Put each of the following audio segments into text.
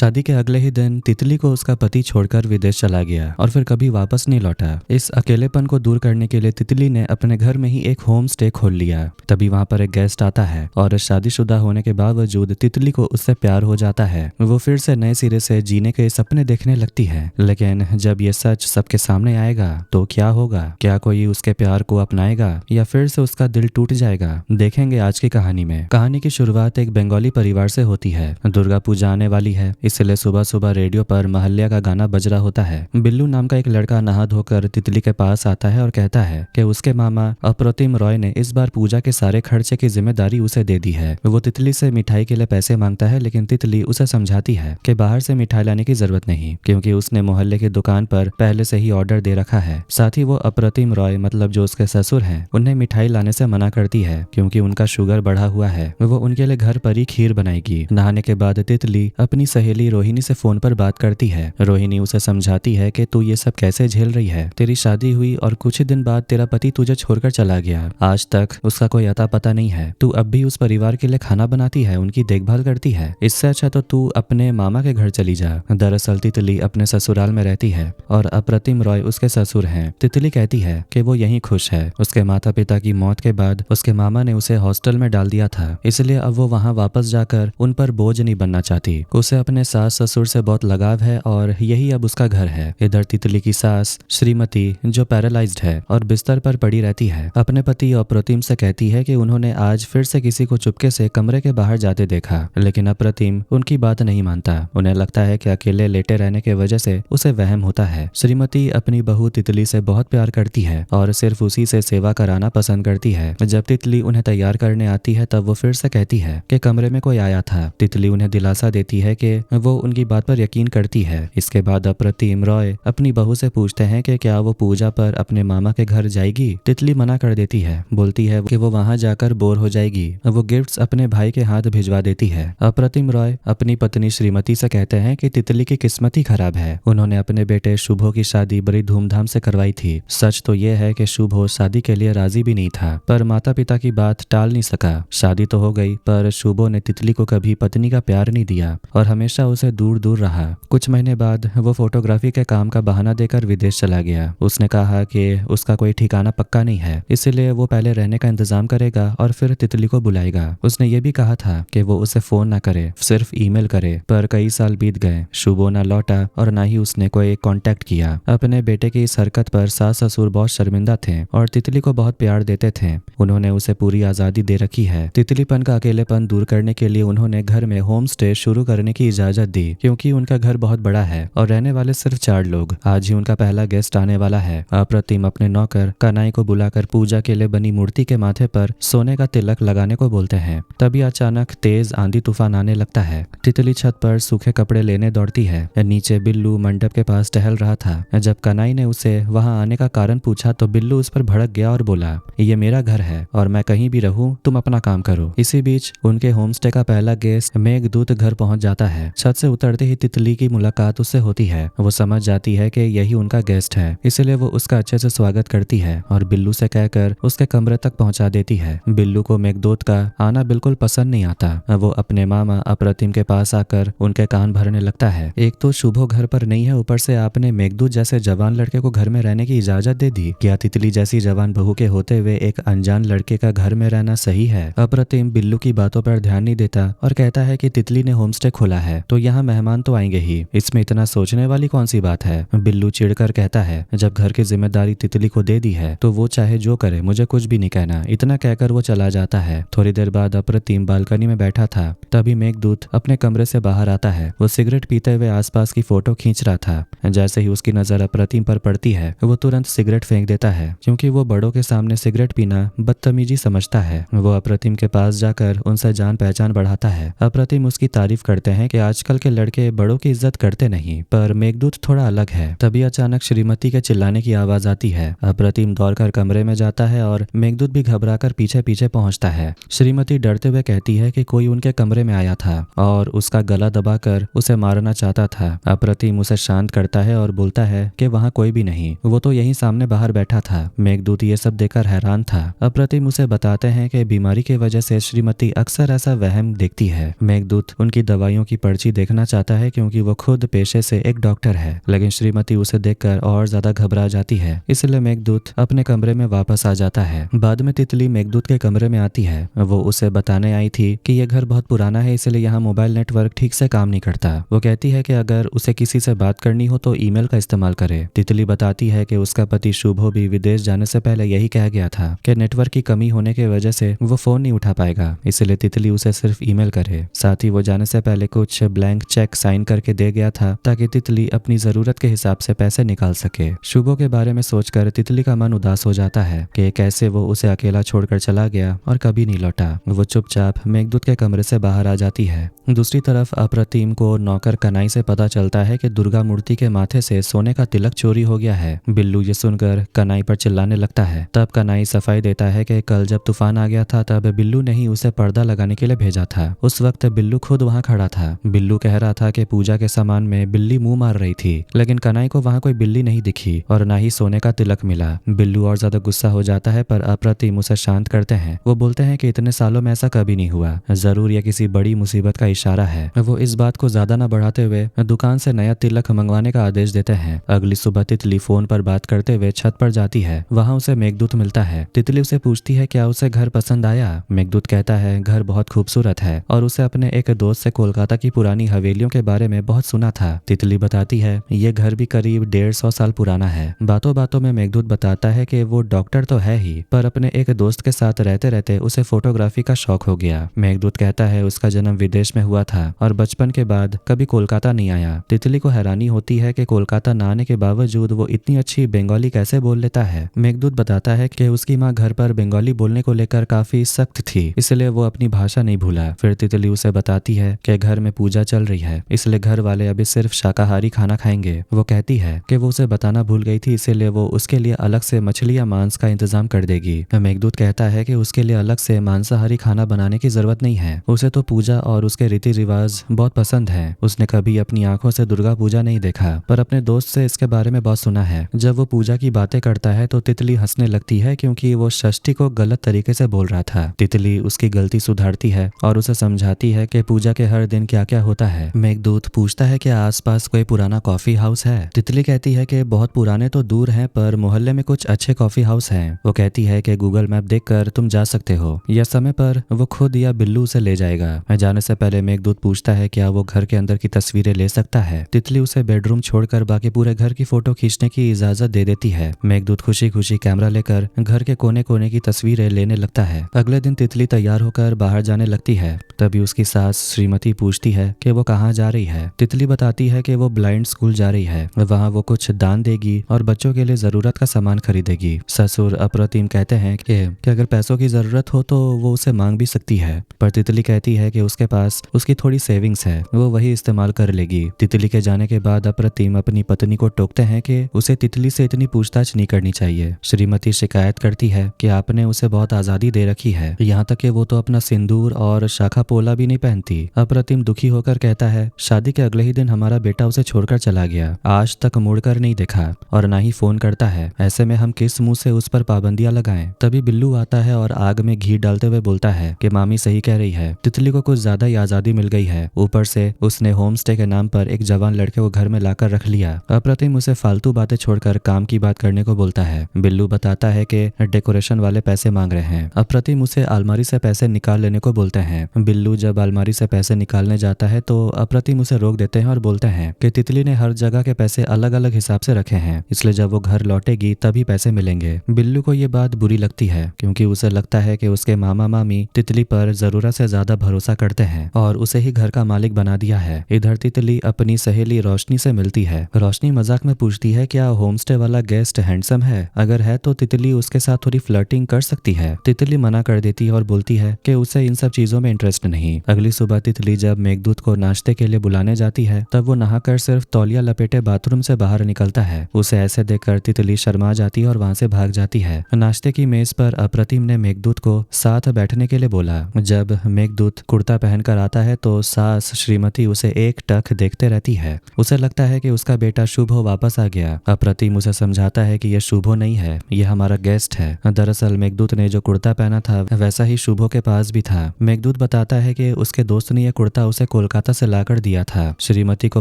शादी के अगले ही दिन तितली को उसका पति छोड़कर विदेश चला गया और फिर कभी वापस नहीं लौटा। इस अकेलेपन को दूर करने के लिए तितली ने अपने घर में ही एक होम स्टे खोल लिया। तभी वहां पर एक गेस्ट आता है और शादीशुदा होने के बावजूद तितली को उससे प्यार हो जाता है। वो फिर से नए सिरे से जीने के सपने देखने लगती है। लेकिन जब ये सच सबके सामने आएगा तो क्या होगा? क्या कोई उसके प्यार को अपनाएगा या फिर से उसका दिल टूट जाएगा? देखेंगे आज की कहानी में। कहानी की शुरुआत एक बंगाली परिवार से होती है। दुर्गा पूजा आने वाली है, इसलिए सुबह सुबह रेडियो पर महल्या का गाना बज रहा होता है। बिल्लू नाम का एक लड़का नहा धोकर तितली के पास आता है और कहता है कि उसके मामा अप्रतिम रॉय ने इस बार पूजा के सारे खर्चे की जिम्मेदारी उसे दे दी है। वो तितली से मिठाई के लिए पैसे मांगता है, लेकिन तितली उसे समझाती है कि बाहर से मिठाई लाने की जरूरत नहीं, क्योंकि उसने मोहल्ले की दुकान पर पहले से ही ऑर्डर दे रखा है। साथ ही वो अप्रतिम रॉय मतलब जो उसके ससुर हैं, उन्हें मिठाई लाने से मना करती है क्योंकि उनका शुगर बढ़ा हुआ है। वो उनके लिए घर पर ही खीर बनाएगी। नहाने के बाद तितली अपनी सहेली रोहिणी से फोन पर बात करती है। रोहिणी उसे समझाती है कि तू ये सब कैसे झेल रही है। तेरी शादी हुई और कुछ ही दिन बाद तेरा पति तुझे छोड़कर चला गया। आज तक उसका कोई अता पता नहीं है। तू अब भी उस परिवार के लिए खाना बनाती है, उनकी देखभाल करती है। इससे अच्छा तो तू अपने मामा के घर चली जा। दरअसल तितली अपने ससुराल में रहती है और अप्रतिम रॉय उसके ससुर हैं। तितली कहती है कि वो यहीं खुश है। उसके माता पिता की मौत के बाद उसके मामा ने उसे हॉस्टल में डाल दिया था, इसलिए अब वो वहाँ वापस जाकर उन पर बोझ नहीं बनना चाहती। उसे अपने सास ससुर से बहुत लगाव है और यही अब उसका घर है। इधर तितली की सास श्रीमती जो पैरालाइज्ड है और बिस्तर पर पड़ी रहती है, अपने पति अप्रतिम से कहती है कि उन्होंने आज फिर से किसी को चुपके से कमरे के बाहर जाते देखा, लेकिन अप्रतिम उनकी बात नहीं मानता। उन्हें लगता है कि अकेले लेटे रहने की वजह से उसे वहम होता है। श्रीमती अपनी बहू तितली से बहुत प्यार करती है और सिर्फ उसी से सेवा कराना पसंद करती है। जब तितली उन्हें तैयार करने आती है तब वो फिर से कहती है कि कमरे में कोई आया था। तितली उन्हें दिलासा देती है कि वो उनकी बात पर यकीन करती है। इसके बाद अप्रतिम रॉय अपनी बहू से पूछते हैं कि क्या वो पूजा पर अपने मामा के घर जाएगी। तितली मना कर देती है, बोलती है कि वो वहां जाकर बोर हो जाएगी। वो गिफ्ट्स अपने भाई के हाथ भिजवा देती है। अप्रतिम रॉय अपनी पत्नी श्रीमती से कहते हैं कि तितली की किस्मत ही खराब है। उन्होंने अपने बेटे शुभो की शादी बड़ी धूमधाम से करवाई थी। सच तो ये है कि शुभो शादी के लिए राजी भी नहीं था, पर माता पिता की बात टाल नहीं सका। शादी तो हो गई, पर शुभो ने तितली को कभी पत्नी का प्यार नहीं दिया और हमेशा उसे दूर दूर रहा। कुछ महीने बाद वो फोटोग्राफी के काम का बहाना देकर विदेश चला गया। उसने कहा कि उसका कोई ठिकाना पक्का नहीं है, इसलिए वो पहले रहने का इंतजाम करेगा और फिर तितली को बुलाएगा। उसने ये भी कहा था कि वो उसे फोन ना करे, सिर्फ ईमेल करे। पर कई साल बीत गए, शुभो ना लौटा और ना ही उसने कोई कांटेक्ट किया। अपने बेटे की इस हरकत पर सास ससुर बहुत शर्मिंदा थे और तितली को बहुत प्यार देते थे। उन्होंने उसे पूरी आजादी दे रखी है। तितलीपन का अकेलेपन दूर करने के लिए उन्होंने घर में होम स्टे शुरू करने की इजाजत दी, क्योंकि उनका घर बहुत बड़ा है और रहने वाले सिर्फ 4 लोग। आज ही उनका पहला गेस्ट आने वाला है। अप्रतिम अपने नौकर कनाई को बुलाकर पूजा के लिए बनी मूर्ति के माथे पर सोने का तिलक लगाने को बोलते हैं। तभी अचानक तेज आंधी तूफान आने लगता है। तितली छत पर सूखे कपड़े लेने दौड़ती है। नीचे बिल्लू मंडप के पास टहल रहा था। जब कनाई ने उसे वहां आने का कारण पूछा तो बिल्लू उस पर भड़क गया और बोला, ये मेरा घर है और मैं कहीं भी रहूं, तुम अपना काम करो। इसी बीच उनके होमस्टे का पहला गेस्ट मेघदूत घर पहुंच जाता है। छत से उतरते ही तितली की मुलाकात उससे होती है। वो समझ जाती है कि यही उनका गेस्ट है, इसलिए वो उसका अच्छे से स्वागत करती है और बिल्लू से कहकर उसके कमरे तक पहुंचा देती है। बिल्लू को मेघदूत का आना बिल्कुल पसंद नहीं आता। वो अपने मामा अप्रतिम के पास आकर उनके कान भरने लगता है। एक तो शुभो घर पर नहीं है, ऊपर से आपने मेघदूत जैसे जवान लड़के को घर में रहने की इजाजत दे दी। क्या तितली जैसी जवान बहू के होते हुए एक अनजान लड़के का घर में रहना सही है? अप्रतिम बिल्लू की बातों पर ध्यान नहीं देता और कहता है कि तितली ने होमस्टे खोला है तो यहाँ मेहमान तो आएंगे ही, इसमें इतना सोचने वाली कौन सी बात है? बिल्लू चिढ़कर कहता है, जब घर की जिम्मेदारी तितली को दे दी है तो वो चाहे जो करे, मुझे कुछ भी नहीं कहना। इतना कहकर वो चला जाता है। थोड़ी देर बाद अप्रतिम बालकनी में बैठा था, तभी मेघदूत अपने कमरे से बाहर आता है। वो सिगरेट पीते हुए आसपास की फोटो खींच रहा था। जैसे ही उसकी नजर अप्रतिम पर पड़ती है, वो तुरंत सिगरेट फेंक देता है, क्योंकि वो बड़ों के सामने सिगरेट पीना बदतमीजी समझता है। वो अप्रतिम के पास जाकर उनसे जान पहचान बढ़ाता है। अप्रतिम उसकी तारीफ करते हैं कि आजकल के लड़के बड़ों की इज्जत करते नहीं, पर मेघदूत थोड़ा अलग है। तभी अचानक श्रीमती के चिल्लाने की आवाज आती है। अप्रतिम दौड़कर कमरे में जाता है और मेघदूत भी घबराकर पीछे पीछे पहुंचता है। श्रीमती डरते हुए कहती है कि कोई उनके कमरे में आया था और उसका गला दबाकर उसे मारना चाहता था। अप्रतिम उसे शांत करता है और बोलता है कि वहाँ कोई भी नहीं, वो तो यहीं सामने बाहर बैठा था। मेघदूत ये सब देखकर हैरान था। अप्रतिम उसे बताते हैं कि बीमारी की वजह से श्रीमती अक्सर ऐसा वहम देखती है। मेघदूत उनकी दवाइयों की पर्ची श्रीमती देखना चाहता है क्योंकि वो खुद पेशे से एक डॉक्टर है, लेकिन श्रीमती उसे देखकर और ज्यादा घबरा जाती है। इसलिए मेघदूत अपने कमरे में वापस आ जाता है। बाद में तितली मेघदूत के कमरे में आती है। वो उसे बताने आई थी कि यह घर बहुत पुराना है, इसलिए यहाँ मोबाइल नेटवर्क ठीक से काम नहीं करता। वो कहती है कि अगर उसे किसी से बात करनी हो तो ईमेल का इस्तेमाल करे। तितली बताती है कि उसका पति शुभो भी विदेश जाने से पहले यही कह गया था कि नेटवर्क की कमी होने की वजह से वो फोन नहीं उठा पाएगा, इसलिए तितली उसे सिर्फ ईमेल करे। साथ ही वो जाने से पहले कुछ ब्लैंक चेक साइन करके दे गया था ताकि तितली अपनी जरूरत के हिसाब से पैसे निकाल सके। शुभो के बारे में सोचकर तितली का मन उदास हो जाता है कि कैसे वो उसे अकेला छोड़कर चला गया और कभी नहीं लौटा। वो चुपचाप मेघदूत के कमरे से बाहर आ जाती है। दूसरी तरफ अप्रतिम को नौकर कनाई से पता चलता है कि दुर्गा मूर्ति के माथे से सोने का तिलक चोरी हो गया है। बिल्लू ये सुनकर कनाई पर चिल्लाने लगता है। तब कनाई सफाई देता है कि कल जब तूफान आ गया था तब बिल्लू ने ही उसे पर्दा लगाने के लिए भेजा था। उस वक्त बिल्लू खुद वहां खड़ा था। बिल्लू कह रहा था कि पूजा के सामान में बिल्ली मुंह मार रही थी, लेकिन कनाई को वहां कोई बिल्ली नहीं दिखी और न ही सोने का तिलक मिला। बिल्लू और ज्यादा गुस्सा हो जाता है, पर अप्रतिम उसे शांत करते हैं। वो बोलते हैं कि इतने सालों में ऐसा कभी नहीं हुआ, जरूर यह किसी बड़ी मुसीबत का इशारा है। वो इस बात को ज्यादा न बढ़ाते हुए दुकान से नया तिलक मंगवाने का आदेश देते हैं। अगली सुबह तितली फोन पर बात करते हुए छत पर जाती है। वहां उसे मेघदूत मिलता है। तितली उसे पूछती है क्या उसे घर पसंद आया। मेघदूत कहता है घर बहुत खूबसूरत है और उसे अपने एक दोस्त से कोलकाता की पुरानी हवेलियों के बारे में बहुत सुना था। तितली बताती है ये घर भी करीब 150 साल पुराना है। बातों बातों में मेघदूत बताता है कि वो डॉक्टर तो है ही, पर अपने एक दोस्त के साथ रहते रहते उसे फोटोग्राफी का शौक हो गया। मेघदूत कहता है उसका जन्म विदेश में हुआ था और बचपन के बाद कभी कोलकाता नहीं आया। तितली को हैरानी होती है कि कोलकाता न आने के बावजूद वो इतनी अच्छी बंगाली कैसे बोल लेता है। मेघदूत बताता है कि उसकी माँ घर पर बंगाली बोलने को लेकर काफी सख्त थी, इसलिए वो अपनी भाषा नहीं भूला। फिर तितली उसे बताती है कि घर में पूजा चल रही है, इसलिए घर वाले अभी सिर्फ शाकाहारी खाना खाएंगे। वो कहती है कि वो उसे बताना भूल गई थी, इसीलिए वो उसके लिए अलग से मछली या मांस का इंतजाम कर देगी। मेघदूत कहता है कि उसके लिए अलग से मांसाहारी खाना बनाने की जरूरत नहीं है, उसे तो पूजा और उसके रीति रिवाज बहुत पसंद है। उसने कभी अपनी आंखों से दुर्गा पूजा नहीं देखा, पर अपने दोस्त से इसके बारे में बहुत सुना है। जब वो पूजा की बातें करता है तो तितली हंसने लगती है क्योंकि वो षष्ठी को गलत तरीके से बोल रहा था। तितली उसकी गलती सुधारती है और उसे समझाती है कि पूजा के हर दिन क्या क्या होता है। मेघदूत पूछता है कि आसपास कोई पुराना कॉफी हाउस है। तितली कहती है कि बहुत पुराने तो दूर हैं, पर मोहल्ले में कुछ अच्छे कॉफी हाउस हैं। वो कहती है कि गूगल मैप देखकर तुम जा सकते हो, या समय पर वो खुद या बिल्लू उसे ले जाएगा। जाने से पहले मेघदूत पूछता है क्या वो घर के अंदर की तस्वीरें ले सकता है। तितली उसे बेडरूम छोड़कर बाकी पूरे घर की फोटो खींचने की इजाजत दे देती है। मेघदूत खुशी खुशी कैमरा लेकर घर के कोने कोने की तस्वीरें लेने लगता है। अगले दिन तितली तैयार होकर बाहर जाने लगती है। तभी उसकी सास श्रीमती पूछती है कि वो कहाँ जा रही है। तितली बताती है कि वो ब्लाइंड स्कूल जा रही है, वहाँ वो कुछ दान देगी और बच्चों के लिए जरूरत का सामान खरीदेगी। ससुर अप्रतिम कहते हैं कि अगर पैसों की जरूरत हो तो वो उसे मांग भी सकती है, पर तितली कहती है कि उसके पास उसकी थोड़ी सेविंग्स है, वो वही इस्तेमाल कर लेगी। तितली के जाने के बाद अप्रतिम अपनी पत्नी को टोकते हैं कि उसे तितली से इतनी पूछताछ नहीं करनी चाहिए। श्रीमती शिकायत करती है कि आपने उसे बहुत आजादी दे रखी है, यहाँ तक कि वो तो अपना सिंदूर और शाखा पोला भी नहीं पहनती। अप्रतिम दुखी होकर कहता है शादी के अगले ही दिन हमारा बेटा उसे छोड़कर चला गया, आज तक मुड़कर नहीं देखा और ना ही फोन करता है। ऐसे में हम किस मुंह से उस पर पाबंदियां लगाएं। तभी बिल्लू आता है और आग में घी डालते हुए बोलता है कि मामी सही कह रही है, तितली को कुछ ज्यादा ही आजादी मिल गई है। ऊपर से उसने होम स्टे के नाम पर एक जवान लड़के को घर में लाकर रख लिया। अप्रतिम उसे फालतू बातें छोड़कर काम की बात करने को बोलता है। बिल्लू बताता है कि डेकोरेशन वाले पैसे मांग रहे हैं। अप्रतिम उसे अलमारी से पैसे निकाल लेने को बोलते हैं। बिल्लू जब अलमारी से पैसे निकालने जाता है तो अप्रतिम उसे रोक देते हैं और बोलते हैं कि तितली ने हर जगह के पैसे अलग अलग हिसाब से रखे हैं, इसलिए जब वो घर लौटेगी तभी पैसे मिलेंगे। बिल्लू को ये बात बुरी लगती है क्योंकि उसे लगता है कि उसके मामा मामी तितली पर जरूरत से ज्यादा भरोसा करते हैं और उसे ही घर का मालिक बना दिया है। इधर तितली अपनी सहेली रोशनी से मिलती है। रोशनी मजाक में पूछती है क्या होम स्टे वाला गेस्ट हैंडसम है, अगर है तो तितली उसके साथ थोड़ी फ्लर्टिंग कर सकती है। तितली मना कर देती है और बोलती है कि उसे इन सब चीजों में इंटरेस्ट नहीं। अगली सुबह तितली जब मेघदूत को नाश्ते के लिए बुलाने जाती है तब वो नहाकर सिर्फ तौलिया लपेटे बाथरूम से बाहर निकलता है। उसे ऐसे देखकर तितली शर्मा जाती है और वहां से भाग जाती है। नाश्ते की मेज पर अप्रतिम ने मेघदूत को साथ बैठने के लिए बोला। जब मेघदूत कुर्ता पहनकर आता है तो सास श्रीमती उसे एक टक देखते रहती है। उसे लगता है कि उसका बेटा शुभो वापस आ गया। अप्रतिम उसे समझाता है कि यह शुभो नहीं है, यह हमारा गेस्ट है। दरअसल मेघदूत ने जो कुर्ता पहना था वैसा ही शुभो के पास भी था। मेघदूत बताता है कि उसके दोस्त ने यह कुर्ता उसे कोलकाता कोलकाता से लाकर दिया था। श्रीमती को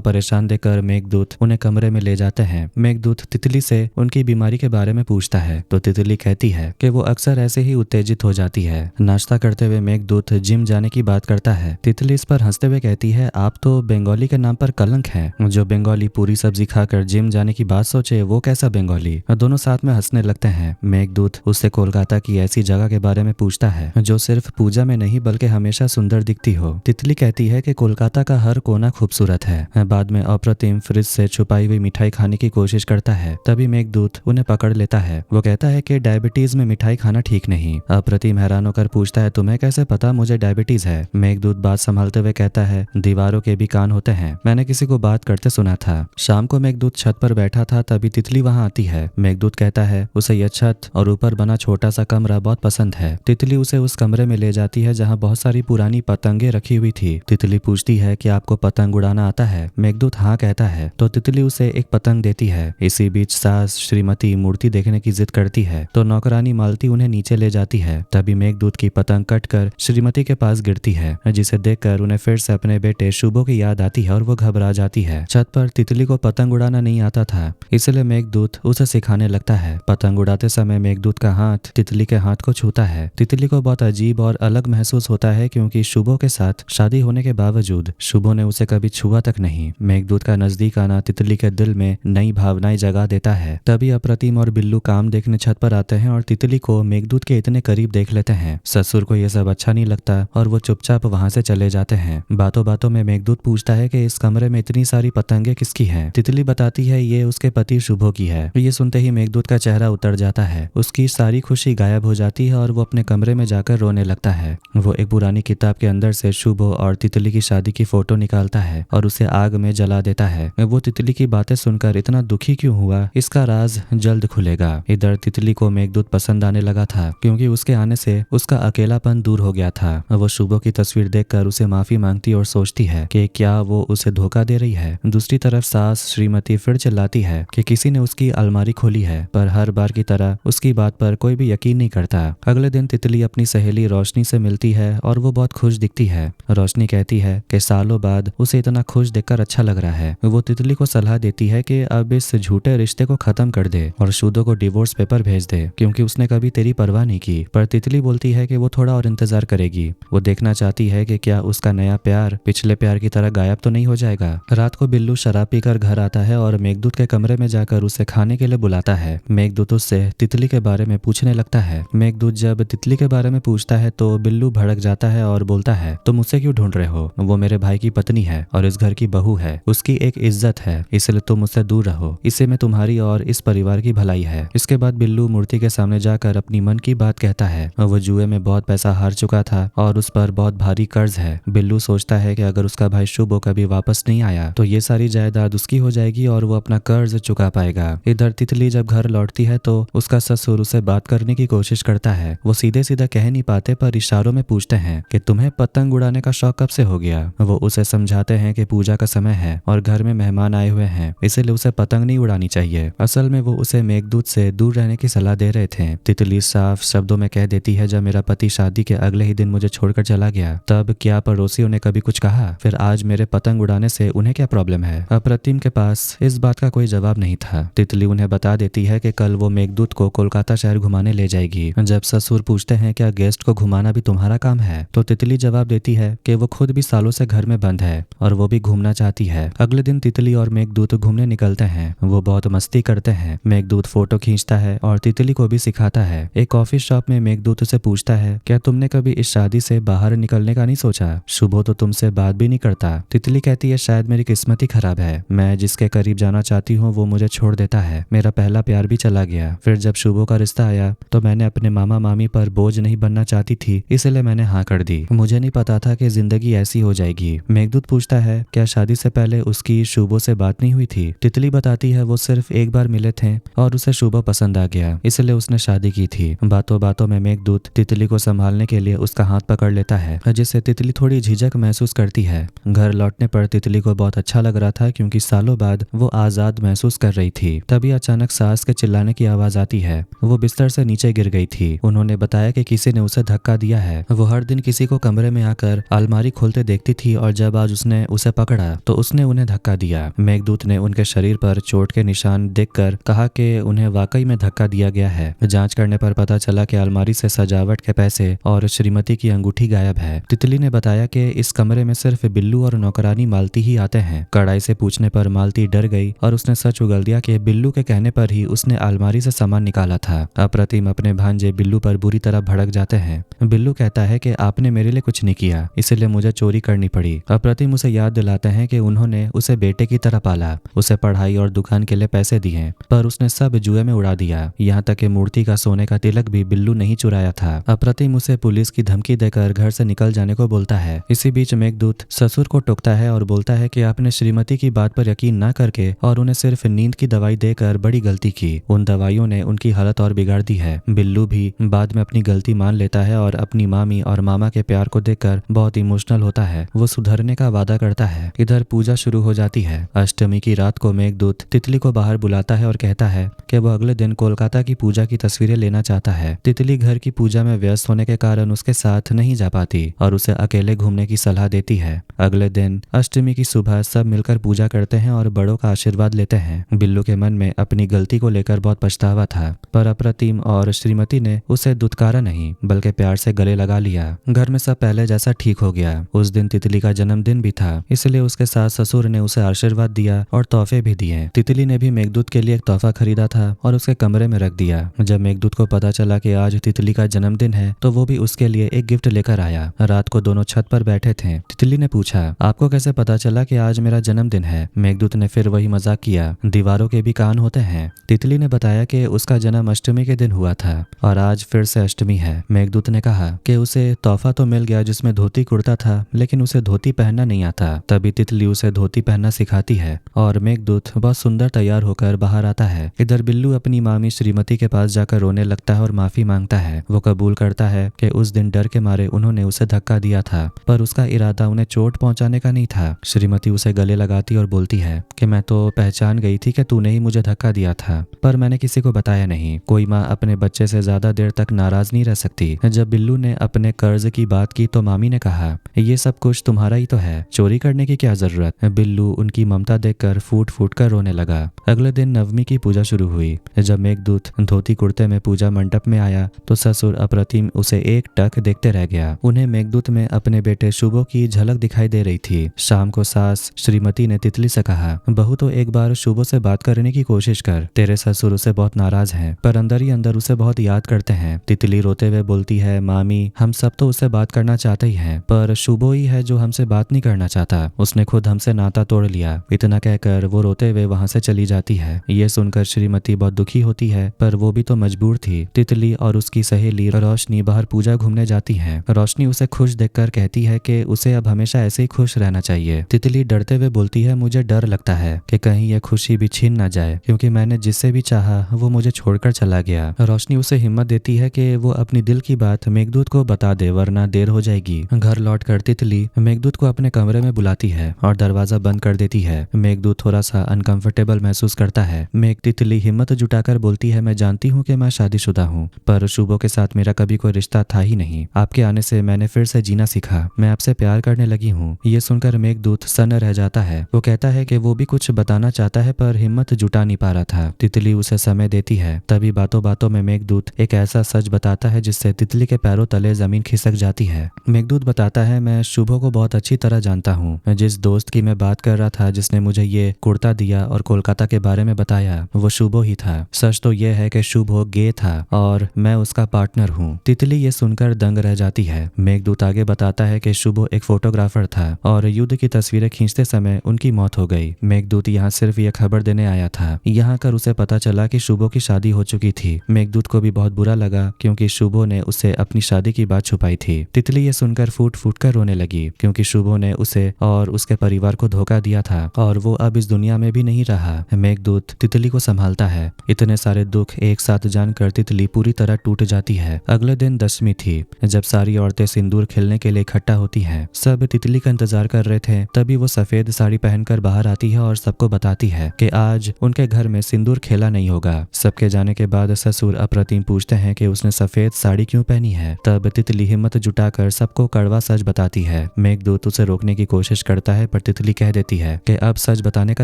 परेशान देखकर मेघदूत उन्हें कमरे में ले जाते हैं। मेघदूत तितली से उनकी बीमारी के बारे में पूछता है तो तितली कहती है कि वो अक्सर ऐसे ही उत्तेजित हो जाती है। नाश्ता करते हुए मेघदूत जिम जाने की बात करता है। तितली इस पर हंसते हुए कहती है, आप तो बंगाली के नाम पर कलंक हैं। जो बंगाली पूरी सब्जी खाकर जिम जाने की बात सोचे वो कैसा बंगाली। दोनों साथ में हंसने लगते हैं। मेघदूत उससे कोलकाता की ऐसी जगह के बारे में पूछता है जो सिर्फ पूजा में नहीं बल्कि हमेशा सुंदर दिखती हो। तितली कहती है कि कोलकाता का हर कोना खूबसूरत है। बाद में अप्रतिम फ्रिज से छुपाई हुई मिठाई खाने की कोशिश करता है। तभी मेघदूत उन्हें पकड़ लेता है। वो कहता है कि डायबिटीज में मिठाई खाना ठीक नहीं। अप्रतिम हैरान होकर पूछता है, तुम्हें कैसे पता मुझे डायबिटीज है। मेघदूत बात संभालते हुए कहता है, दीवारों के भी कान होते हैं, मैंने किसी को बात करते सुना था। शाम को मेघदूत छत पर बैठा था, तभी तितली वहां आती है। मेघदूत कहता है उसे यह छत और ऊपर बना छोटा सा कमरा बहुत पसंद है। तितली उसे उस कमरे में ले जाती है जहाँ बहुत सारी पुरानी पतंगे रखी हुई थी। तितली पूछती है कि आपको पतंग उड़ाना आता है। मेघदूत हाँ कहता है तो तितली उसे एक पतंग देती है। इसी बीच सास श्रीमती मूर्ति देखने की जिद करती है तो नौकरानी मालती उन्हें नीचे ले जाती है। तभी मेघदूत की पतंग कटकर श्रीमती के पास गिरती है, जिसे देखकर उन्हें फिर से अपने बेटे शुभो की याद आती है और वो घबरा जाती है। छत पर तितली को पतंग उड़ाना नहीं आता था, इसलिए मेघदूत उसे सिखाने लगता है। पतंग उड़ाते समय मेघदूत का हाथ तितली के हाथ को छूता है। तितली को बहुत अजीब और अलग महसूस होता है क्योंकि शुभो के साथ शादी होने के बावजूद शुभो ने उसे कभी छुआ तक नहीं। मेघदूत का नजदीक आना तितली के दिल में नई भावनाएं जगा देता है। तभी अप्रतिम और बिल्लू काम देखने छत पर आते हैं और तितली को मेघदूत के इतने करीब देख लेते हैं। ससुर को यह सब अच्छा नहीं लगता और वो चुपचाप वहां से चले जाते हैं। बातों बातों में मेघदूत पूछता है कि इस कमरे में इतनी सारी पतंगे किसकी हैं। तितली बताती है ये उसके पति शुभो की है। ये सुनते ही मेघदूत का चेहरा उतर जाता है। उसकी सारी खुशी गायब हो जाती है और वो अपने कमरे में जाकर रोने लगता है। वो एक पुरानी किताब के अंदर से शुभो और तितली की शादी की फोटो निकालता है और उसे आग में जला देता है। वो तितली की बातें सुनकर इतना दुखी क्यों हुआ, इसका राज जल्द खुलेगा। इधर तितली को मेघदूत पसंद आने लगा था क्योंकि उसके आने से उसका अकेलापन दूर हो गया था। वो शुभो की तस्वीर देखकर उसे माफी मांगती और सोचती है कि क्या वो उसे धोखा दे रही है। दूसरी तरफ सास श्रीमती फिर चिल्लाती है कि किसी ने उसकी अलमारी खोली है, पर हर बार की तरह उसकी बात पर कोई भी यकीन नहीं करता। अगले दिन तितली अपनी सहेली रोशनी से मिलती है और वो बहुत खुश दिखती है। रोशनी कहती है कि सालों बाद उसे इतना खुश देखकर अच्छा लग रहा है। वो तितली को सलाह देती है कि अब इस झूठे रिश्ते को खत्म कर दे और शुभो को डिवोर्स पेपर भेज दे क्योंकि उसने कभी तेरी परवाह नहीं की। पर तितली बोलती है कि वो थोड़ा और इंतजार करेगी। वो देखना चाहती है कि क्या उसका नया प्यार पिछले प्यार की तरह गायब तो नहीं हो जाएगा। रात को बिल्लू शराब पीकर घर आता है और मेघदूत के कमरे में जाकर उसे खाने के लिए बुलाता है। मेघदूत उससे तितली के बारे में पूछने लगता है। मेघदूत जब तितली के बारे में पूछता है तो बिल्लू भड़क जाता है और बोलता है, तुम मुझसे क्यों ढूंढ रहे हो? वो मेरे भाई की पत्नी है और इस घर की बहू है, उसकी एक इज्जत है, इसलिए तुम मुझसे दूर रहो। इससे में तुम्हारी और इस परिवार की भलाई है। इसके बाद बिल्लू मूर्ति के सामने जाकर अपनी मन की बात कहता है। वो जुए में बहुत पैसा हार चुका था और उस पर बहुत भारी कर्ज है। बिल्लू सोचता है कि अगर उसका भाई शुभो कभी वापस नहीं आया तो ये सारी जायदाद उसकी हो जाएगी और वो अपना कर्ज चुका पाएगा। इधर तितली जब घर लौटती है तो उसका ससुर उसे बात करने की कोशिश करता है। वो सीधे सीधा कह नहीं पाते पर इशारों में पूछते हैं कि तुम्हें पतंग उड़ाने का शौक कब से हो गया। वो उसे समझाते हैं कि पूजा का समय है और घर में मेहमान आए हुए हैं, इसलिए उसे पतंग नहीं उड़ानी चाहिए। असल में वो उसे मेघदूत से दूर रहने की सलाह दे रहे थे। तितली साफ शब्दों में कह देती है, जब मेरा पति शादी के अगले ही दिन मुझे छोड़कर चला गया तब क्या पड़ोसियों ने कभी कुछ कहा? फिर आज मेरे पतंग उड़ाने से उन्हें क्या प्रॉब्लम है? अप्रतिम के पास इस बात का कोई जवाब नहीं था। तितली उन्हें बता देती है कि कल वो मेघदूत को कोलकाता शहर घुमाने ले जाएगी। जब ससुर पूछते हैं क्या गेस्ट को घुमाना भी तुम्हारा काम है, तो तितली जवाब देती है कि वो खुद भी सालों से घर में बंद है और वो भी घूमना चाहती है। अगले दिन तितली और मेघदूत घूमने निकलते हैं। वो बहुत मस्ती करते हैं। मेघदूत फोटो खींचता है और तितली को भी सिखाता है। एक कॉफी शॉप में मेघदूत से पूछता है, क्या तुमने कभी इस शादी से बाहर निकलने का नहीं सोचा? शुभो तो तुमसे बात भी नहीं करता। तितली कहती है, शायद मेरी किस्मत ही खराब है, मैं जिसके करीब जाना चाहती हूँ वो मुझे छोड़ देता है। मेरा पहला प्यार भी चला गया। फिर जब शुभो का रिश्ता आया तो मैंने अपने मामा मामी पर बोझ नहीं बनना चाहती थी, इसलिए मैंने हाँ कर दी। मुझे नहीं पता था कि जिंदगी ऐसी हो जाएगी। मेघदूत पूछता है, क्या शादी से पहले उसकी शुभो से बात नहीं हुई थी? तितली बताती है, वो सिर्फ एक बार मिले थे और उसे शुभो पसंद आ गया, इसलिए उसने शादी की थी। बातों बातों में मेघदूत तितली को संभालने के लिए उसका हाथ पकड़ लेता है, जिससे तितली थोड़ी झिझक महसूस करती है। घर लौटने पर तितली को बहुत अच्छा लग रहा था क्योंकि सालों बाद वो आजाद महसूस कर रही थी। तभी अचानक सास के चिल्लाने की आवाज आती है। वो बिस्तर से नीचे गिर गई थी। उन्होंने बताया कि किसी ने उसे धक्का दिया है। वो हर दिन किसी को कमरे में आकर अलमारी खोलते देखती थी और जब आज उसने उसे पकड़ा तो उसने उन्हें धक्का दिया। मेघदूत ने उनके शरीर पर चोट के निशान देखकर कहा कि उन्हें वाकई में धक्का दिया गया है। जांच करने पर पता चला कि अलमारी से सजावट के पैसे और श्रीमती की अंगूठी गायब है। तितली ने बताया कि इस कमरे में सिर्फ बिल्लू और नौकरानी मालती ही आते हैं। कड़ाई से पूछने पर मालती डर गई और उसने सच उगल दिया कि बिल्लू के कहने पर ही उसने अलमारी से सामान निकाला था। अप्रतिम अपने भांजे बिल्लू पर बुरी तरह भड़क जाते हैं। बिल्लू कहता है कि आपने मेरे लिए कुछ नहीं किया, इसलिए मुझे चोरी करनी पड़ी। अप्रतिम उसे याद दिलाते हैं कि उन्होंने उसे बेटे की तरह पाला, उसे पढ़ाई और दुकान के लिए पैसे दिए, पर उसने सब जुए में उड़ा दिया। यहाँ तक कि मूर्ति का सोने का तिलक भी बिल्लू नहीं चुराया था। अप्रतिम उसे पुलिस की धमकी देकर घर से निकल जाने को बोलता है। इसी बीच मेघदूत ससुर को टोकता है और बोलता है कि आपने श्रीमती की बात पर यकीन न करके और उन्हें सिर्फ नींद की दवाई देकर बड़ी गलती की। उन दवाइयों ने उनकी हालत और बिगाड़ दी है। बिल्लू भी बाद में अपनी गलती मान लेता है और अपनी मामी और मामा के प्यार को देखकर बहुत इमोशनल होता है। वो सुधरने का वादा करता है। इधर पूजा शुरू हो जाती है। अष्टमी की रात को मेघदूत तितली को बाहर बुलाता है और कहता है कि वो अगले दिन कोलकाता की पूजा की तस्वीरें लेना चाहता है। तितली घर की पूजा में व्यस्त होने के कारण उसके साथ नहीं जा पाती और उसे अकेले घूमने की सलाह देती है। अगले दिन अष्टमी की सुबह सब मिलकर पूजा करते हैं और बड़ों का आशीर्वाद लेते हैं। बिल्लू के मन में अपनी गलती को लेकर बहुत पछतावा था, पर अप्रतिम और श्रीमती ने उसे दुत्कारा नहीं बल्कि प्यार से गले लगा लिया। घर में सब पहले जैसा ठीक हो गया। उस दिन तितली का जन्मदिन भी था, इसलिए उसके सास ससुर ने उसे आशीर्वाद दिया और तोहफे भी दिए। तितली ने भी मेघदूत के लिए एक तोहफा खरीदा था और उसके कमरे में रख दिया। जब मेघदूत को पता चला कि आज तितली का जन्मदिन है तो वो भी उसके लिए एक गिफ्ट लेकर आया। रात को दोनों छत पर बैठे थे। तितली ने पूछा, आपको कैसे पता चला कि आज मेरा जन्मदिन है? मेघदूत ने फिर वही मजाक किया, दीवारों के भी कान होते हैं। तितली ने बताया कि उसका जन्म अष्टमी के दिन हुआ था और आज फिर से अष्टमी है। मेघदूत ने कहा कि उसे तोहफा तो मिल गया जिसमें धोती कुर्ता था, लेकिन उसे धोती पहनना नहीं आता। तभी तितली उसे धोती पहनना सिखाती है और मेघदूत बहुत सुंदर तैयार होकर बाहर आता है। इधर बिल्लू अपनी मामी श्रीमती के पास जाकर रोने लगता है और माफी मांगता है। वो कबूल करता है कि उस दिन डर के मारे उन्होंने उसे धक्का दिया था, पर उसका इरादा उन्हें चोट पहुंचाने का नहीं था। श्रीमती उसे गले लगाती और बोलती है कि मैं तो पहचान गई थी कि तूने ही मुझे धक्का दिया था, पर मैंने किसी को बताया नहीं। कोई माँ अपने बच्चे से ज्यादा देर तक नाराज नहीं रह सकती। जब बिल्लू ने अपने कर्ज की बात की तो मामी ने कहा, ये सब कुछ तुम्हारा ही तो है, चोरी करने की क्या जरूरत? बिल्लू उनकी ममता देखकर फूट फूट कर रोने लगा। अगले दिन नवमी की पूजा शुरू हुई। जब मेघदूत धोती कुर्ते में पूजा मंडप में आया तो ससुर अप्रतिम उसे एक टक देखते रह गया। उन्हें मेघदूत में अपने बेटे शुभो की झलक दिखाई दे रही थी। शाम को सास श्रीमती ने तितली से कहा, बहू तो एक बार शुभो से बात करने की कोशिश कर, तेरे ससुर उसे बहुत नाराज हैं, पर अंदर ही अंदर उसे बहुत याद करते हैं। तितली रोते हुए बोलती है, मामी हम सब तो उससे बात करना चाहते ही हैं, पर शुभो ही है जो हमसे बात नहीं करना चाहता। उसने खुद हमसे नाता तोड़ लिया। इतना कहकर वो रोते हुए वहां से चली जाती है। ये सुनकर श्रीमती बहुत दुखी होती है, पर वो भी तो मजबूर थी। तितली और उसकी सहेली रोशनी बाहर पूजा घूमने जाती है। रोशनी उसे खुश देखकर कहती है कि उसे अब हमेशा ऐसे ही खुश रहना चाहिए। तितली डरते हुए बोलती है, मुझे डर लगता है कि कहीं यह खुशी भी छीन ना जाए, क्योंकि मैंने जिससे भी चाहा वो मुझे छोड़कर चला गया। रोशनी उसे हिम्मत देती है कि वो अपनी दिल की बात मेघदूत को बता दे, वरना देर हो जाएगी। घर लौटकर तितली मेघदूत को अपने कमरे में बुलाती है और दरवाजा बंद कर देती है। मेघदूत थोड़ा सा अनकंफर्टेबल महसूस करता है। तितली हिम्मत जुटाकर बोलती है, मैं जानती हूँ कि मैं शादीशुदा हूँ, पर शुभो के साथ मेरा कभी कोई रिश्ता था ही नहीं। आपके आने से मैंने फिर से जीना सीखा। मैं आपसे प्यार करने लगी हूँ। ये सुनकर मेघदूत सन्न रह जाता है। वो कहता है कि वो भी कुछ बताना चाहता है पर हिम्मत जुटा नहीं पा रहा था। तितली उसे समय देती है। तभी बातों बातों में मेघदूत एक ऐसा सच बताता है जिससे तितली के पैरों तले जमीन खिसक जाती है। मेघदूत बताता है, मैं शुभो को बहुत अच्छी तरह जानता हूँ। जिस दोस्त की मैं बात कर रहा था जिसने मुझे ये कुर्ता दिया और कोलकाता के बारे में बताया, वो शुभो ही था। सच तो यह है कि शुभो गे था और मैं उसका पार्टनर हूँ। तितली ये सुनकर दंग रह जाती है। मेघदूत आगे बताता है कि शुभो एक फोटोग्राफर था और युद्ध की तस्वीरें खींचते समय उनकी मौत हो गई। मेघदूत यहाँ सिर्फ ये खबर देने आया था। यहाँ कर उसे पता चला कि शुभो की शादी हो चुकी थी। मेघदूत को भी बहुत बुरा लगा क्योंकि शुभो ने उसे अपनी शादी की बात छुपाई थी। तितली ये सुनकर फूट फूट कर रोने लगी क्योंकि शुभो ने उसे और उसके परिवार को धोखा दिया था और वो अब इस दुनिया में भी नहीं रहा। मेघदूत तितली को संभालता है। इतने सारे दुख एक साथ जानकर तितली पूरी तरह टूट जाती है। अगले दिन दशमी थी। जब सारी औरतें सिंदूर खेलने के लिए इकट्ठा होती हैं। सब तितली का इंतजार कर रहे थे। तभी वो सफेद साड़ी पहनकर बाहर आती है और सबको बताती है कि आज उनके घर में सिंदूर खेला नहीं होगा। सबके जाने के बाद ससुर अप्रतिम पूछते हैं कि उसने सफेद साड़ी क्यों पहनी है। तब तितली हिम्मत जुटाकर सबको कड़वा सच बताती है। मेघदूत उसे रोकने की कोशिश करता है पर तितली कह देती है कि अब सच बताने का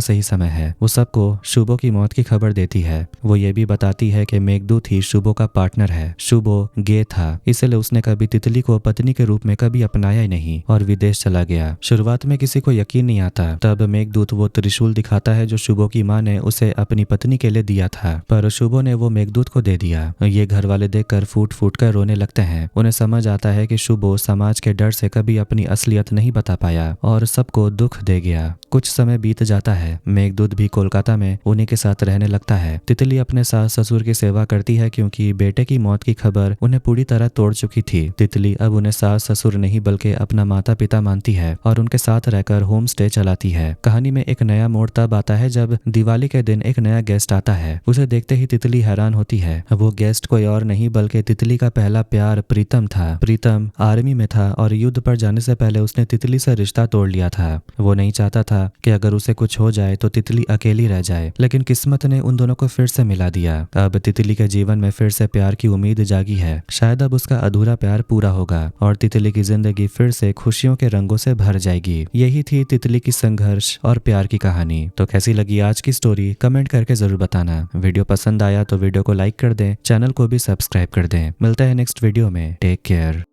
सही समय है। वो सबको शुभो की मौत की खबर देती है। वो ये भी बताती है कि मेघदूत ही शुभो का पार्टनर है। शुभो गे था, इसलिए उसने कभी तितली को पत्नी के रूप में कभी अपनाया ही नहीं और विदेश चला गया। शुरुआत में किसी को यकीन नहीं आता। तब मेघदूत वो त्रिशूल दिखाता है जो शुभो की माँ ने उसे अपनी पत्नी के लिए दिया था, पर शुभो ने वो मेघदूत को दे दिया। ये घर वाले देखकर फूट फूट कर रोने लगते हैं। उन्हें समझ आता है कि शुभो समाज के डर से कभी अपनी असलियत नहीं बता पाया और सबको दुख दे गया। कुछ समय बीत जाता है। मेघदूत भी कोलकाता में उन्हीं के साथ रहने लगता है। तितली अपने सास ससुर की सेवा करती है क्योंकि बेटे की मौत की खबर उन्हें पूरी तरह तोड़ चुकी थी। तितली अब उन्हें सास ससुर नहीं बल्कि अपना माता पिता मानती है और उनके साथ रहकर होम स्टे चलाती है। कहानी में एक नया मोड़ तब आता है जब दिवाली के दिन एक नया गेस्ट आता है। उसे देखते ही तितली हैरान होती है। वो गेस्ट कोई और नहीं बल्कि तितली का पहला प्यार प्रीतम था। प्रीतम आर्मी में था और युद्ध पर जाने से पहले उसने तितली से रिश्ता तोड़ लिया था। वो नहीं चाहता था कि अगर उसे कुछ हो जाए तो तितली अकेली रह जाए, लेकिन किस्मत ने उन दोनों को फिर से मिला दिया। अब तितली के जीवन में फिर से प्यार की उम्मीद जागी है। शायद अब उसका अधूरा प्यार पूरा होगा और तितली की जिंदगी फिर से खुशियों के रंगों से भर जाएगी। यही थी तितली की संघर्ष और प्यार की कहानी। तो कैसी लगी आज की स्टोरी कमेंट करके जरूर बताना। वीडियो पसंद आया तो वीडियो को लाइक कर दें, चैनल को भी सब्सक्राइब कर दें। मिलता है नेक्स्ट वीडियो में। Take care.